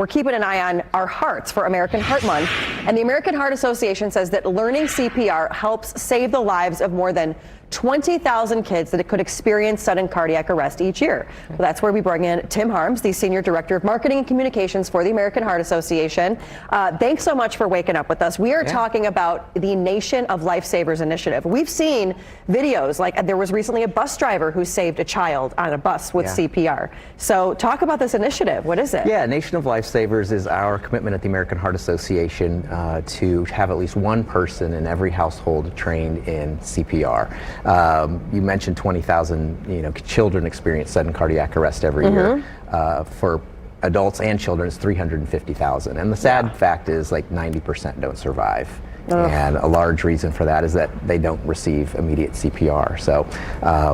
We're keeping an eye on our hearts for American Heart Month, and the American Heart Association says that learning CPR helps save the lives of more than 20,000 kids that could experience sudden cardiac arrest each year. Well, that's where we bring in Tim Harms, the Senior Director of Marketing and Communications for the American Heart Association. Thanks so much for waking up with us. We are talking about the Nation of Lifesavers initiative. We've seen videos, like there was recently a bus driver who saved a child on a bus with CPR. So talk about this initiative. What is it? Yeah, Nation of Lifesavers is our commitment at the American Heart Association to have at least one person in every household trained in CPR. You mentioned 20,000, children experience sudden cardiac arrest every year. For adults and children, it's 350,000. And the sad fact is, like, 90% don't survive. And a large reason for that is that they don't receive immediate CPR. So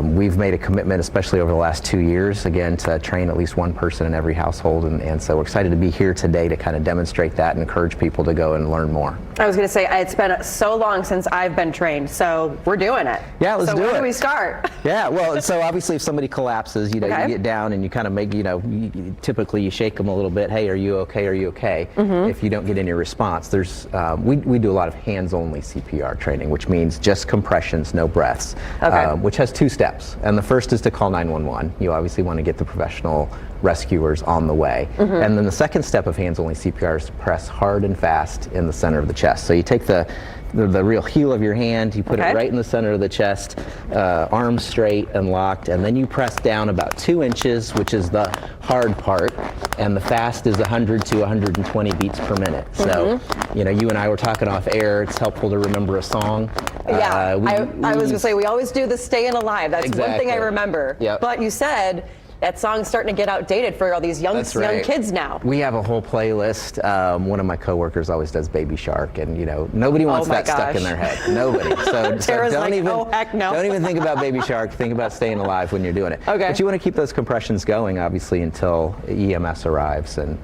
we've made a commitment, especially over the last 2 years, again, to train at least one person in every household. And so we're excited to be here today to kind of demonstrate that and encourage people to go and learn more. I was going to say, it's been so long since I've been trained, so we're doing it. Yeah, let's do it. So where do we start? Yeah, well, so obviously if somebody collapses, you get down and you kind of make, typically you shake them a little bit. Hey, are you okay? Are you okay? If you don't get any response, there's, we do a lot of hands-only CPR training, which means just compressions, no breaths, which has 2 steps. And the first is to call 911. You obviously want to get the professional rescuers on the way. And then the second step of hands-only CPR is to press hard and fast in the center of the chest. So you take the real heel of your hand, you put it right in the center of the chest, arms straight and locked, and then you press down about 2 inches, which is the hard part, and the fast is 100 to 120 beats per minute. So, you and I were talking off air, it's helpful to remember a song. Yeah, I was going to say, we always do the Staying Alive. That's one thing I remember. But you said that song's starting to get outdated for all these young kids now. We have a whole playlist. One of my coworkers always does Baby Shark, and nobody wants that stuck in their head. Nobody. So don't even think about Baby Shark. Think about Staying Alive when you're doing it. But you want to keep those compressions going, obviously, until EMS arrives and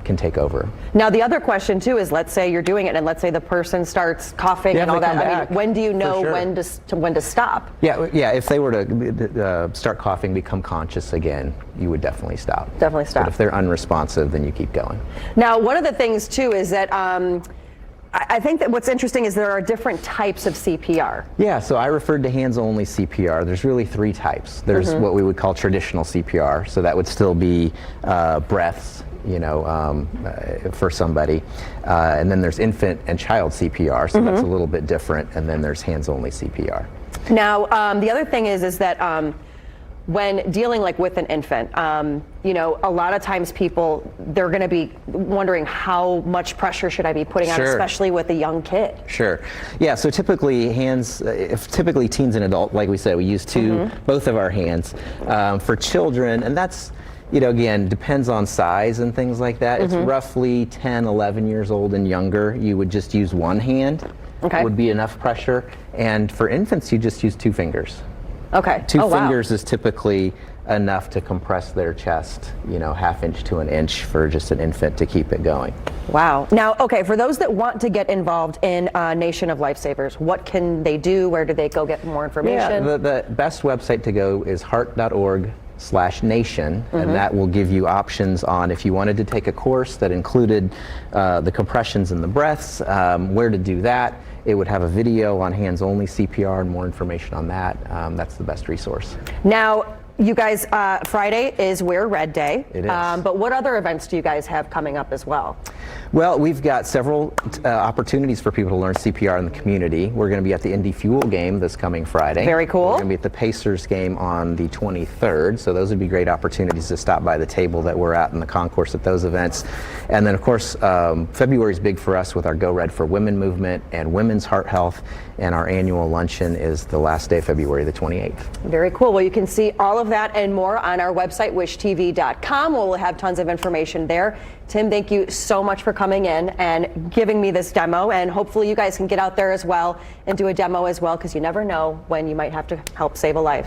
can take over. Now, the other question too is, let's say you're doing it, and let's say the person starts coughing and all that. I mean, when do you know when to stop? Yeah. If they were to start coughing, become conscious again, you would definitely stop. Definitely stop. But if they're unresponsive, then you keep going. Now, one of the things too is that I think that what's interesting is there are different types of CPR. Yeah, so I referred to hands-only CPR. There's really 3 types. There's what we would call traditional CPR, so that would still be breaths, for somebody. And then there's infant and child CPR, so that's a little bit different. And then there's hands-only CPR. Now, the other thing is that when dealing with an infant, a lot of times they're going to be wondering how much pressure should I be putting on, especially with a young kid. Sure. Yeah, so typically typically teens and adults, like we said, we use both of our hands. For children, and that's, again, depends on size and things like that. It's roughly 10, 11 years old and younger. You would just use one hand. Would be enough pressure. And for infants, you just use 2 fingers. 2 fingers is typically enough to compress their chest, ½ inch to an inch for just an infant to keep it going. Wow. Now, for those that want to get involved in Nation of Lifesavers, what can they do? Where do they go get more information? Yeah, the best website to go is heart.org/nation, and that will give you options on if you wanted to take a course that included the compressions and the breaths, where to do that. It would have a video on hands-only CPR and more information on that. That's the best resource. Now, you guys, Friday is Wear Red Day. It is. But what other events do you guys have coming up as well? Well, we've got several opportunities for people to learn CPR in the community. We're going to be at the Indy Fuel game this coming Friday. Very cool. We're going to be at the Pacers game on the 23rd, so those would be great opportunities to stop by the table that we're at in the concourse at those events. And then, of course, February is big for us with our Go Red for Women movement and women's heart health, and our annual luncheon is the last day of February, the 28th. Very cool. Well, you can see all of that and more on our website, wishtv.com. We'll have tons of information there. Tim, thank you so much for coming in and giving me this demo, and hopefully you guys can get out there as well and do a demo as well, because you never know when you might have to help save a life.